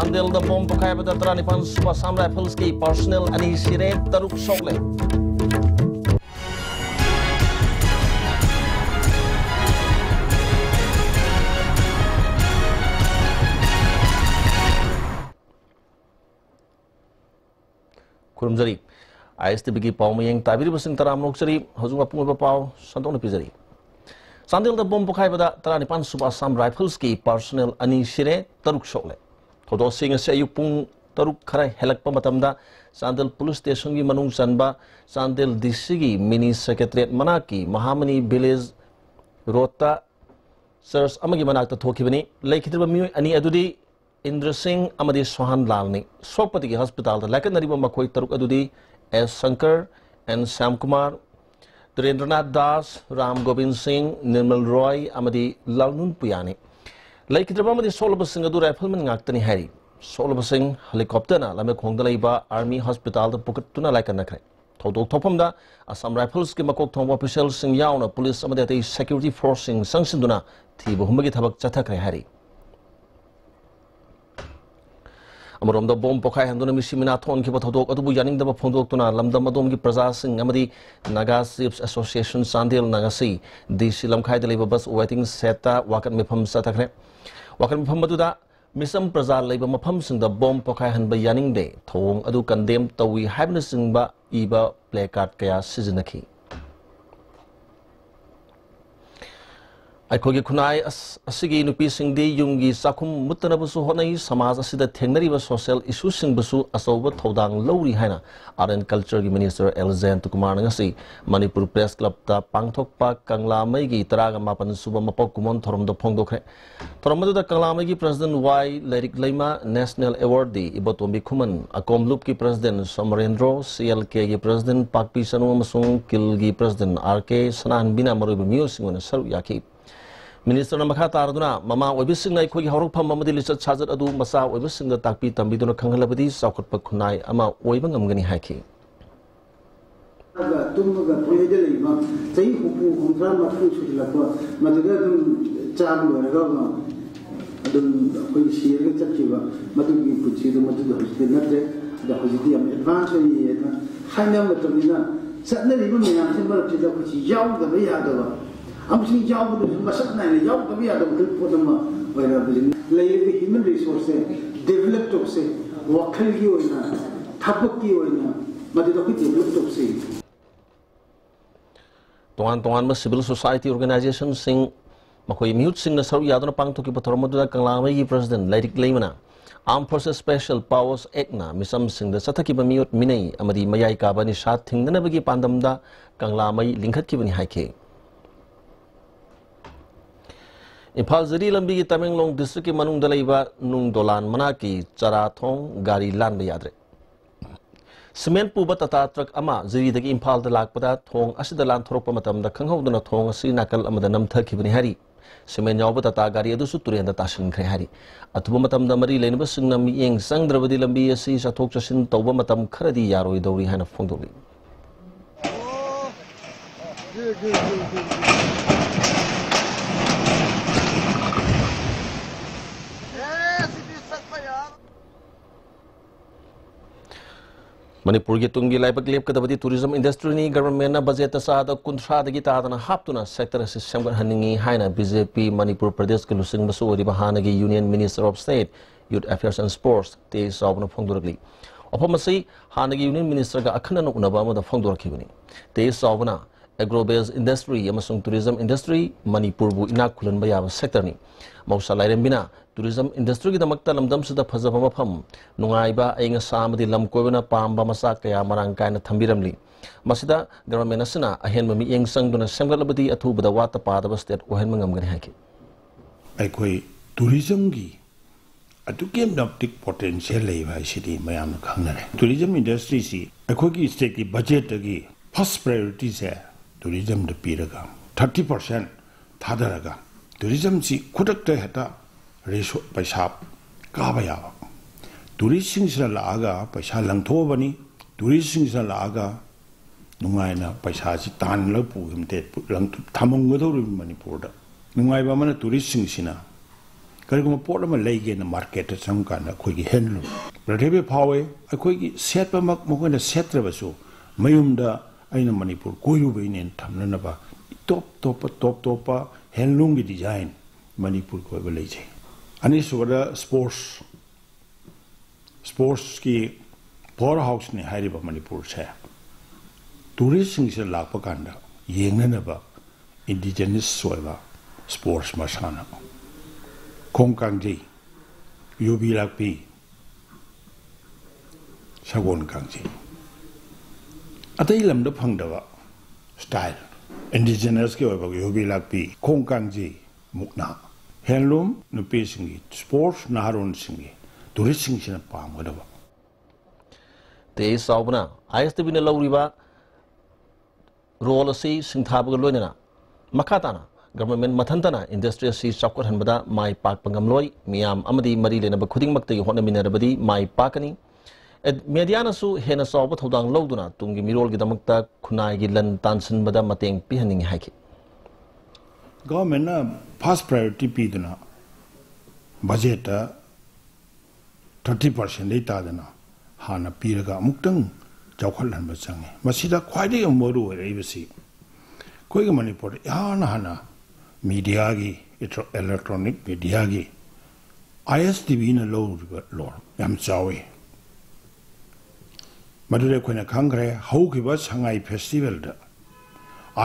Sandel the bomb pokai pada teranipan Super Sam Rifles ki personnel ani sire teruk sokle. Kurum jari, ISTB ki pau mayeng tabiri basing taram nok jari, hajung apung iba pau santong na pijari. Sandel the bomb pokai pada teranipan Super Sam Rifles ki personnel ani sire teruk sokle. Thodo sing se ayupung teruk kharai helak pamatamda Sandel Police Station ki manung sanba Sandel DC ki mini secretariat manaki Mahamani Village Rota Sirs amagi manakta thokibani laikhitriba mioi ani adudi Indra Singh amadi Sohan Lal ni Sopati ki hospital da lakanariba makoi teruk adudi S Shankar and Sam Kumar Dhirendranath Das Ram Gobind Singh Nirmal Roy amadi Lalnun Puyani laikhitriba amadi solaba sing adu rifleman ngaktani hari solaba sing helicopter na lame khongdalaiba army hospital da pukatuna laikanakre thodok thopamda Assam Rifles ki makok thongba official sing yauna police amadi atei security force sing sangsinduna thiba humagi thabak chathakre hari Amarom da bomb pokai handuna misimina thon ki pathodok adu yaning da phondok tuna lamdam adom ki praja sing amadi Naga Ships Association Sandel Nagasi DC lamkhai da leiba bus waiting seta wakat mifam sathakre wakat mifam aduda misam praja leiba mafam sing da bomb pokai hanba yaning de thong adu condemn tawi haibna sing ba iba placard kaya sizinaki Aikogi kunai asigi nupi singdi yungi sakum mutanabusu honai samaj asida thengnariba social issue singbusu asoba thodang lowri haina art and culture gi minister Elzen Tukumar ngasi Manipur Press Club ta pangthokpa Kanglamai gi taraga mapan suba mapok kumon thoromdo phongdokre thoromadu da Kanglamai gi president Y Lerik Leima national awardee ibotombi khuman akomlup ki president Somarendro CLK gi president Pakpi Sanu amasung Kil gi president RK Sanan bina maruba musingona saru yaki Minister Namakha Taraduna, Mama Wabising like Kogi Horupam Mamadilis Chazat Adu Masa Wabising the Takpi Tambiduna Kangalabadi, Sakut Pakunai, Ama Wabang Amgani Haki. Tumaga Poyedema, Tay Hupu, Drama Fushi Lapa, Madagam Chabu, Rama, Adun Poyshi, Takiva, Madugi Puchi, the Madu, the Hositium, Advance, Haina Matamina, suddenly women are similar to the Yao, the Vayadava. I'm seeing job with the Masana, Yao, we are the good for them, where lay the human resources, developed of say, Wakilio in a Tapokio in a Madidaki developed of say. Tuan civil society organization sing Makoi mute sing the Saru Yadana Pangtoki Patormoda Kanglamai president, Lerik Lemana. Armed Forces Special Powers Ekna, Misam Singh the Sataki Bamiut Mine, Amadi Mayai Kabani Shat, Ting the Navagi Pandamda, Kanglamai, Linkat Kibani Hike. Impal Zari Lambi Tamenglong District Manung Dalaiba Nung Dolan Manaki Charathong Gari Lan Bayadre Cement Puba Tata Truck Ama Ziri the Impal the Lakpada Thong Asidalan Thropamatam the Kangho Dona Thong Sinakal Amadanam Turkibani Hari Cement Yaba Tata Gari Adusuturi and the Tashin Krehari Atumatam the Mari Lenibus Singnam Yang Sang Dravadi Lambi Asi Satoksasin Tawamatam Karadi Yaro Dori Hana Fondoli Manipur ki tungi lai paglip kadabadi tourism industry ni government na budget sa da kuntra da gita da na haptuna sector system ga haningi haina BJP Manipur Pradesh ke lusing basu ri bahana gi Union Minister of State Youth Affairs and Sports te sabna phongduragli opamasi hanagi Union Minister ga akhana no unaba ma da phongdurkhibani te sabna agro-based industry amasung tourism industry Manipur bu inak khulan ba ya sector ni mausa lairem bina tourism industry ki damakta lamdam sida phajaba mafam nungaiba ainga samadi lam koibana pamba masa kaya marang kaina thambiramli masida government asina ahen mami yeng sangduna semgalabadi athubada wata pada state ohen mangam gani haki aikoi tourism gi atukem daptic potential leiba sidi mayam khangnare tourism industry si aikoi gi state ki budget gi first priority se tourism de piraga 30% thadaraga tourism si khudak te heta Resho Paisap Kabaya Tourism Salaga, Paisa Langtobani, Tourism Salaga, Numaina, Paisaji, Tan Lapu, him dead, put Lang Tamongo Manipur. Nungay ba man tourism sina. ꯀꯔꯤꯒꯨꯝꯕ ꯄꯣꯠ ꯑꯃ ꯂꯩꯒꯦꯅ ꯃꯥꯔꯀꯦꯠꯇ ꯆꯪꯀꯥꯟꯗ ꯑꯩꯈꯣꯏꯒꯤ handloom ꯄ꯭ꯔꯊꯤꯕꯤ ꯐꯥꯎꯋꯦ ꯑꯩꯈꯣꯏꯒꯤ ꯁꯦꯠꯄꯃꯛ ꯃꯈꯣꯏꯅ ꯁꯦꯠꯇ꯭ꯔꯕꯁꯨ ꯃꯌꯨꯝꯗ ꯑꯩꯅ ꯃꯅꯤꯄꯨꯔ ꯀꯣꯏꯔꯨꯕꯩꯅꯦꯅ ꯊꯝꯅꯅꯕ ꯇꯣꯞ ꯇꯣꯞꯄ ꯍꯦꯟꯂꯨꯝꯒꯤ ꯗꯤꯖꯥꯏꯟ ꯃꯅꯤꯄꯨꯔ ꯀꯣꯏꯕ ꯂꯩꯖꯩ ꯑꯅꯤꯁꯨꯕꯗ ꯁ꯭ꯄꯣꯔꯠꯁꯀꯤ ꯄꯥꯋꯔ ꯍꯥꯎꯁꯅꯤ ꯍꯥꯏꯔꯤꯕ ꯃꯅꯤꯄꯨꯔꯁꯦ ꯇꯨꯔꯤꯁꯁꯤꯡꯁꯦ ꯂꯥꯛꯄ ꯀꯥꯟꯗ ꯌꯦꯡꯅꯅꯕ ꯏꯟꯗꯤꯖꯤꯅꯁ ꯑꯣꯏꯕ ꯁ꯭ꯄꯣꯔꯠꯁ ꯃꯁꯥꯟꯅ ꯈꯣꯡ ꯀꯥꯡꯖꯩ ꯌꯨꯕꯤ ꯂꯥꯛꯄꯤ ꯁꯒꯣꯜ ꯀꯥꯡꯖꯩ ꯑꯇꯩ ꯂꯝꯗ ꯐꯪꯗꯕ ꯁ꯭ꯇꯥꯏꯜ ꯏꯟꯗꯤꯖꯤꯅꯁꯀꯤ ꯑꯣꯏꯕ ꯌꯨꯕꯤ ꯂꯥꯛꯄꯤ ꯈꯣꯡ ꯀꯥꯡꯖꯩ ꯃꯨꯛꯅꯥ ꯍꯦꯟꯂꯨꯝ ꯅꯨꯄꯤꯁꯤꯡꯒꯤ ꯁ꯭ꯄꯣꯔꯠꯁ ꯅꯍꯥꯔꯣꯟꯁꯤꯡꯒꯤ ꯇꯨꯔꯤꯁꯁꯤꯡꯁꯤꯅ ꯄꯥꯝꯒꯗꯕ ꯇꯦ ꯁꯥꯎꯕꯅ ISTB लौरीबा रोल असी सिंथाबग लोइनना मखाताना गवर्नमेंट मथंतना इंडस्ट्री असी चाउकटहनबदा माई पाकप ngamloi मियाम अमदी मरी लेनब खुदिंगमक्तगी होनमिनरबदी माई पाकनी मीडियानसु हेना चाउब थौदांग लौदुना तुंगी मिरोलगिदमक्ता खुनाइगी लन तानसनबदा मतेंग पिहनिंग हाइकी गवर्नमेंट फर्स्ट प्रायोरिटी पीदना बजेट 30% दे तादना हाना पीरगा अमुक्तंग चौखलहनब चंगे मसिदा ख्वाइदे मरु ओइरैबसि कोइग मणिपुर हाना मीडिया की इलेक्ट्रॉनिक मीडिया की ISTB न लौरिबा लोर याम चावे मदुरे कोइना खंगरे हौगिबा संगाई फेस्टिवल दा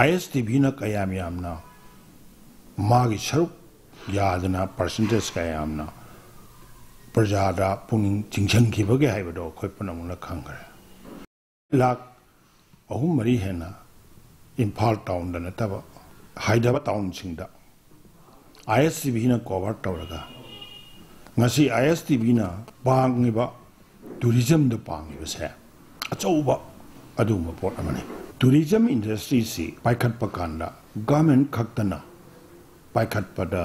ISTB न कयाम यामना मागी सरुक यादना परसेंटेज कयामना प्रजादा पुनिंग चिंचंखिबगे हाइबदो खोइ पनमुना खंगरे लाख अहुम मरी हेना इम्फाल टाउन दा नतबा हाइदबा टाउन सिंगदा ISTB न cover तौरगा ngasi ISTB na pangiba tourism da pangiba se achouba adu ma pot amane tourism industry si paikhat pakanda government khaktana paikhat pada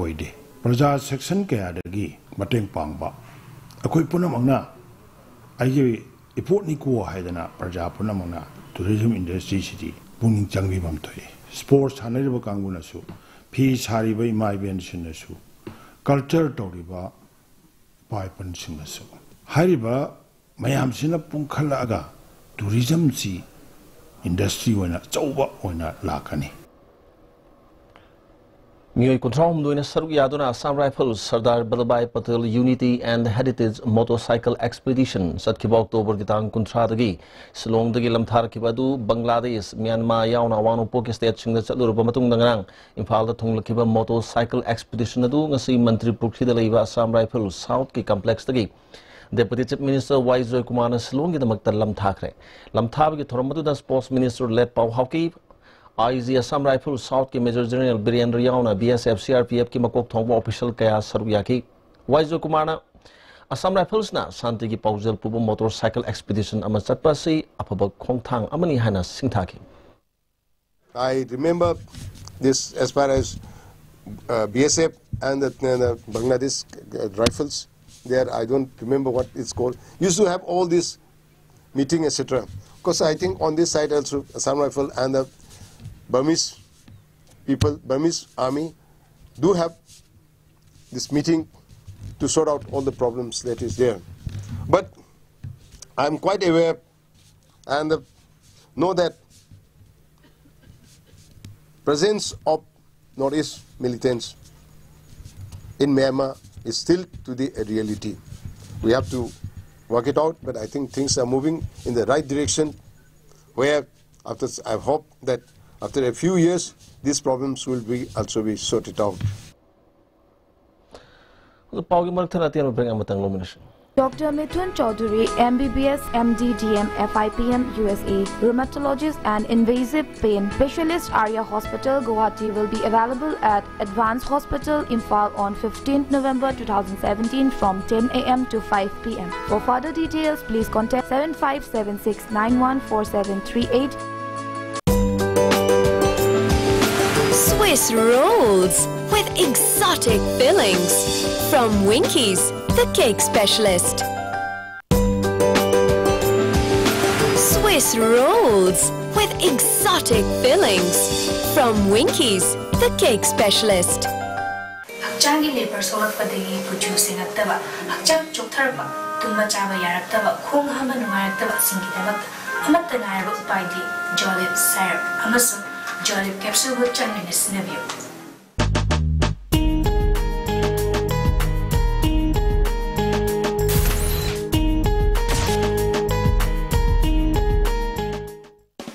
oide praja section kaya dagi mateng pangba akoi punamangna aigi ipot ni ko haidana praja punamangna tourism industry si puning changbi bam thoi sports hanariba kanguna su phi sari bai mai ben sinasu culture tawriba paipan singasu hariba mayam sina pungkhalaga tourism si industry wana chauba ona lakani Miyoi Kuntraum doina saruk yaduna Assam Rifles Sardar Vallabhbhai Patel Unity and Heritage Motorcycle Expedition Satkiba October ki tang kuntra dagi Shillong dagi lamthar kibadu Bangladesh Myanmar yauna awang po ki state singda chatluruba matung dangrang Imphal da thunglakiba motorcycle expedition adu ngasi Mantri Purkhi da leiba Assam Rifles South ki complex dagi Deputy Chief Minister Y. Joy Kumar na Shillong ki damakta lamthakre lamthab ki thoramadu da Sports Minister led Pau Hauki IG Assam Rifles South के major general Birendra यावना BSF CRPF की मकोक thongba official कया सरुया की वाइजो कुमार ना Assam Rifles ना शांति की पाउजल पुबो motorcycle expedition अमा चटपा से अफब खोंगथांग अमनी हाना सिंथाकी I remember this as far as BSF and the Bangladesh Rifles there. I don't remember what it's called. Used to have all this meeting etc. Because I think on this side also Assam Rifle and the Burmese people, Burmese army do have this meeting to sort out all the problems that is there. But I'm quite aware and know that presence of Northeast militants in Myanmar is still to the reality. We have to work it out, but I think things are moving in the right direction where I hope that after a few years, these problems will also be sorted out. Dr. Mithun Chaudhary, MBBS, MD, DM, FIPM, USA, rheumatologist and invasive pain specialist, Arya Hospital, Guwahati will be available at Advanced Hospital, Imphal on 15th November 2017 from 10 a.m. to 5 p.m. For further details, please contact 7576914738. Swiss rolls with exotic fillings from Winkies, the cake specialist. Swiss rolls with exotic fillings from Winkies, the cake specialist. Hachangi labor solak padagi producing actava, Hachang choktarba, Tumba Chava Yaratava, Kung Hama Nuaratava Singidava, Amatanara Upadi, Jolip Syrup, Amasu, Jolip capsule with Changinis Neville.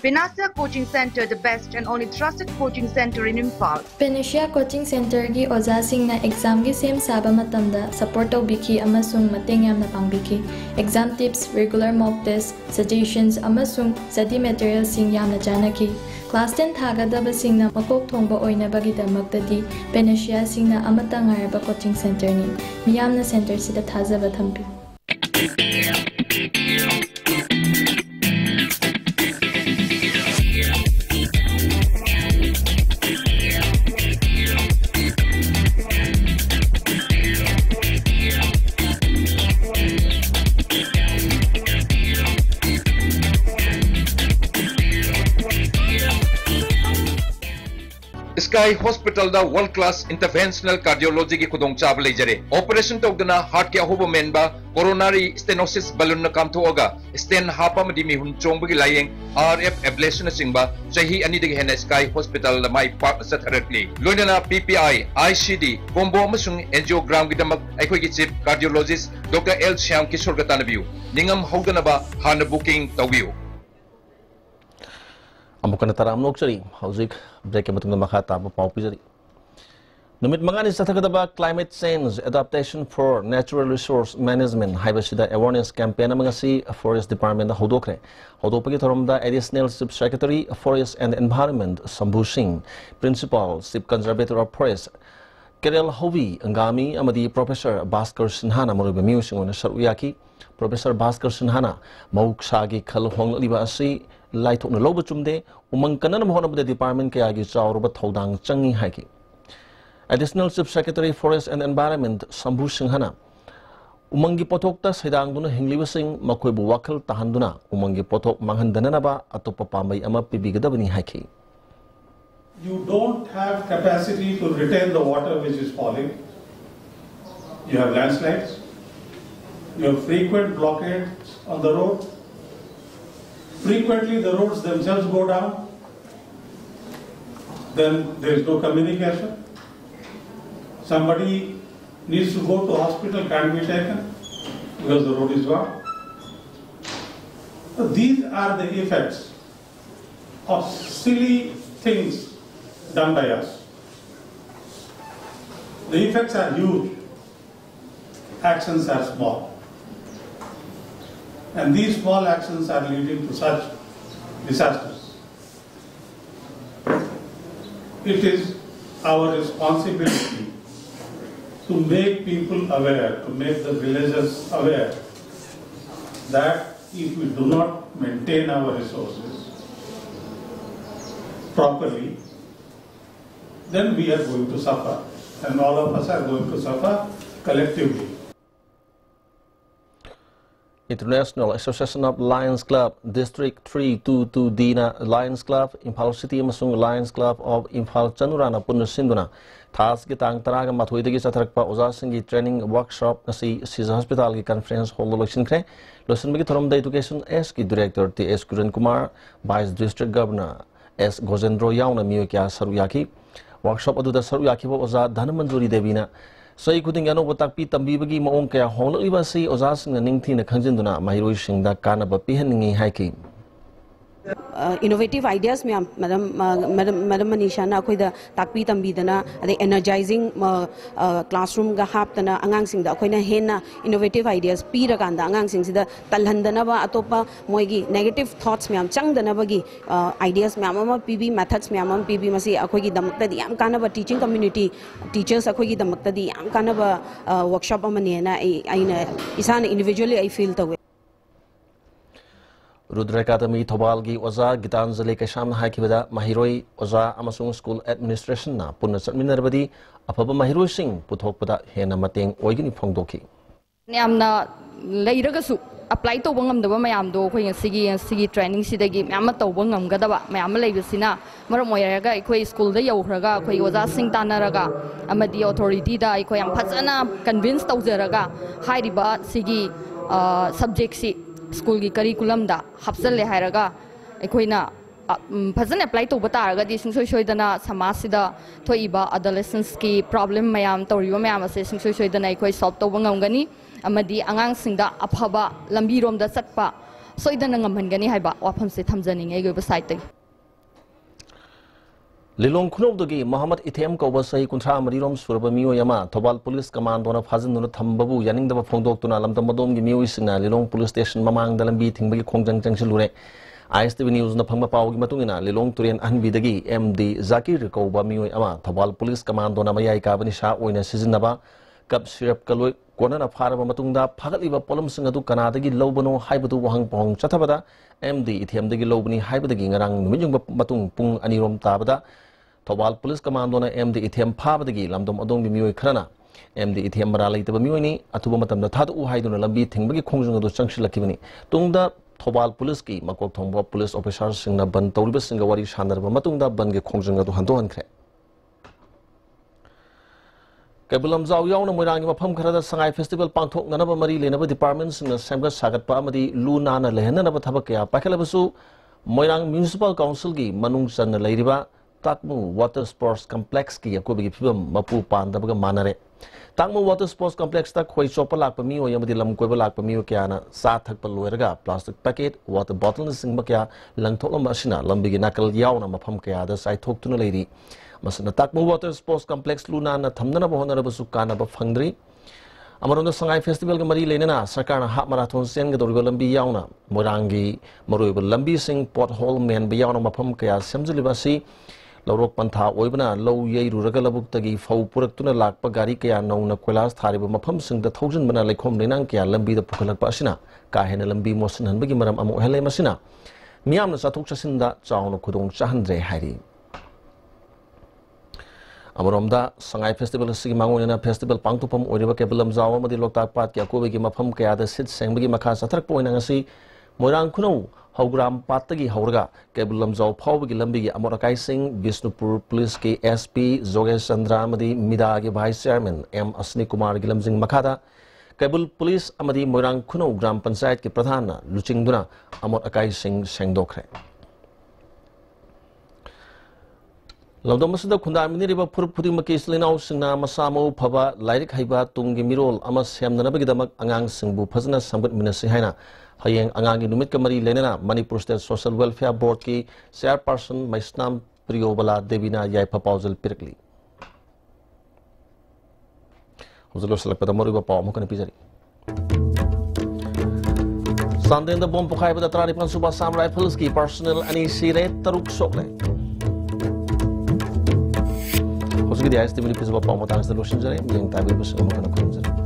Pinasia Coaching Center, the best and only trusted coaching center in Imphal. Pinasia Coaching Center gi oja singna exam gi sem saba matamda support tawbiki amasung mateng yamna pangbiki. Exam tips, regular mock tests, suggestions amasung study materials sing yamna janaki. Class 10 thagadaba singna makok thongba oina bagi damaktadi Pinasia singna amata ngaraba coaching center ni. Miyamna center sida thajaba thampi. Sky Hospital da world class interventional cardiology ki khudong chab leijare operation tawdana heart ki ahoba menba coronary stenosis balloon na kam thoga stent hapa madi mi hun chongbagi layeng RF ablation singba chahi ani digi hena Sky Hospital da mai part satharatli loinana PPI ICD combo amasung angiogram gi damak aikoi ki chief cardiologist Dr. L Shyam Kishore gatanabiu ningam hogana ba hana booking tawiu Amukan taram noksari hauzik break matung makata pau pizari numit mangani sathakadaba climate change adaptation for natural resource management haibasida awareness campaign amangasi forest department hodokre hodopagi thoromda additional chief secretary forest and environment Sambhu Singh principal chief conservator of forest Kerel Hovi Angami amadi Professor Bhaskar Sinhana maruba musing on saruyaki Professor Bhaskar Sinhana mauksagi khal hongliba asi Light na loba chumde umang kanan mo na department kaya gi chawruba thodang changi haiki additional chief secretary forest and environment Sambhu Singhana umangi pothok ta sedang duna hingliba sing makoi bu wakal tahanduna umangi pothok manghandana ba atopa pamai ama pibigadabani haiki You don't have capacity to retain the water which is falling. You have landslides. You have frequent blockades on the road. Frequently the roads themselves go down. Then there is no communication. Somebody needs to go to hospital, can't be taken because the road is gone. So these are the effects of silly things done by us. The effects are huge. Actions are small. And these small actions are leading to such disasters. It is our responsibility to make people aware, to make the villagers aware that if we do not maintain our resources properly, then we are going to suffer, and all of us are going to suffer collectively. International Association of Lions Club District 322 Dina Lions Club Imphal City amasung Lions Club of Imphal Chanurana punna sinduna thas gi tang taraga mathoi dagi satharakpa oza singi training workshop ngasi Sisa Hospital gi conference hall losin khre losin bagi thorom da education S ki director TS Kuran Kumar Vice District Governor S Gojendro yauna miyo kya saruyaki workshop aduda saruyaki bo oza Dhanamanjuri Devina Sai kuding ano batakpi tambi bagi maong kaya honglak iba si oza sing na ningthi na khangjinduna mahiroi sing da kana ba pihan ningi haiki innovative ideas me madam Manisha na akoi da takpi tambi dana ade energizing classroom ga hap tana angang sing da akoi na hena innovative ideas pi ra kan da angang sing sida talhandana ba atopa moigi negative thoughts me am chang dana bagi ideas me am pb methods me am pb masi akoi gi damakta di am kana ba teaching community teachers akoi gi damakta di am kana ba workshop amani na aina isana individually I feel the Rudra Academy Thobalgi Oza Gitanjali Kasham Haikibada Mahiroi Oza Amasung School Administration na Punna Satminarbadi Apaba Mahiroi Singh Puthokpada Hena Mateng Oigini Phongdoki Nyamna Leiragasu apply to bangam da mayam do khoi sigi training sidagi myam tawba ngamgadaba mayam leibisina maram moiraga khoi school da yaukhraga khoi oja sing tanaraga amadi authority da khoi yam phajana convince tawjaraga hairiba sigi subject si school gi curriculum da hapsal le hairaga khoina phajana apply to bataraga di singsoi soidana samasida thoiba adolescents ki problem mayam tawriba mayam ase singsoi soidana khoi solve tawba ngamgani amadi angang singda aphaba lambi rom da satpa soidana ngamhangani haiba wafam se thamjani ngai go website tagi Lilong Kunodagi, Mohammed Ithem Kobasai Kuntra Marirom Suraba Mio Yama, Tobal Police Command on a Fazan Tambabu, Yaning the Fondok to Nalamtamadom, Muisina, Lilong Police Station, Mamang, Dalambi, Timbi, Kongjang Jangshalure. ISTV News na Pangmapao Matungina, Lilong Turian Anbidagi, MD Zakir Koba Mio Yama, Tobal Police Command on a Maya Kabanisha, Wina Sizinaba, Cup Syrup Kaloi, Kwana Faraba Matunda, Pagaliva Polum Singatu Kanadagi, Lobano, Hybatu Wang Pong, Chatabada, MD Ithem Dagi Lobani, Hybadagi, Rang, Mijung Matung, Pung, Anirom Tabada. Tobal Police Command on MD Ithem Pabadagi, Lamdom Adong Mui Krana, MD Ithem Marali Tabamuni, Atubatam the Tadu Haidun Lambi, Tingbaki Kongjung to Junction Lakimini, Tungda, Tobal Police Ki, Makok Tombo Police Officers in the Ban Tolibus in the Wari Shandar Matunda Bangi Kongjung to Handoan Kre. Kabulam Zao Yon Murang Pam Karada Sangai Festival Pantok, Nanaba Mari, Lenaba departments in the Samba Sagat Pamadi, Lunana Lehena Tabakea, Pakalabasu, Moirang Municipal Council Gi, Manung San Ladiba. Takmu Water Sports Complex ki yakubi pibam mapu panda baga manare. Takmu Water Sports Complex ta khoi chopa lak pamiyo yamadi lam koiba lak pamiyo kya na sa thak paluerga plastic packet water bottle na singba kya langthok ma asina lambi gi nakal yaw na mafam kya da sai thok tuna leiri. Masana Takmu Water Sports Complex luna na thamna na bohona ba sukana ba phangdri. Amaronda Sangai Festival ga mari lenena sarkar na half marathon sen ga doriba lambi yaw na morangi maroiba lambi sing pothole men ba yaw na mafam kya semjuli basi Laurok Pantha Oibana, Low Ye Rugalabuk Tagi, Fau Puratuna Lak Pagari Kaya, known a Quelas Tariba Mapam Sing the Thousand Mana Lakom Lenankia, Lambi the Pukalak Pasina, Kahen Lambi Mosin and Bigimaram Amohele Masina. Miam Satuksasinda, Zaun Kudong Chahandre Hari. Amoromda, Sangai Festival Sigmangona Festival Pangtupam, Oriba Kabelam Zawama, the Lokta Pat, Yakobi Mapam Kaya, the Sid Sangbi Makas, Atrak Poinangasi, Morang Kuno. Haugram Patagi Hauraga, Kabulam Zau Pau Gilambi, Amorakai Singh, Visnupur Police K SP, Zoge Sandramadi, Midagi Vice Chairman, M. Asni Kumar Gilamzing Makada, Kabul Police Amadi Morang Kuno, Gram Pansayat Ki Pradhana, Luchingduna, Amorakai Singh Sengdokre. Laudamasada Kundamini River Purpudi Makis Linau Singna Masamo Pava, Lairik Haiba, Tungi Mirol, Amas Hamnanabagidamak, Angang Singbu, Pazana Sambat Minasihana. Hayeng Angangi Numit Kamari Lenena, Manipur State Social Welfare Board ki Chairperson Maisnam Priyobala Devina Yai Proposal Pirkli. Huzalo select pada moriba pau mo kana pizari. Sunday in the bomb pukai pada trani pan Subah Sam Rifles ki personnel ani sire taruk sokle. Huzagi dia estimate pizba pau mo tang solution jare, yang tabi bus mo kana kunjare.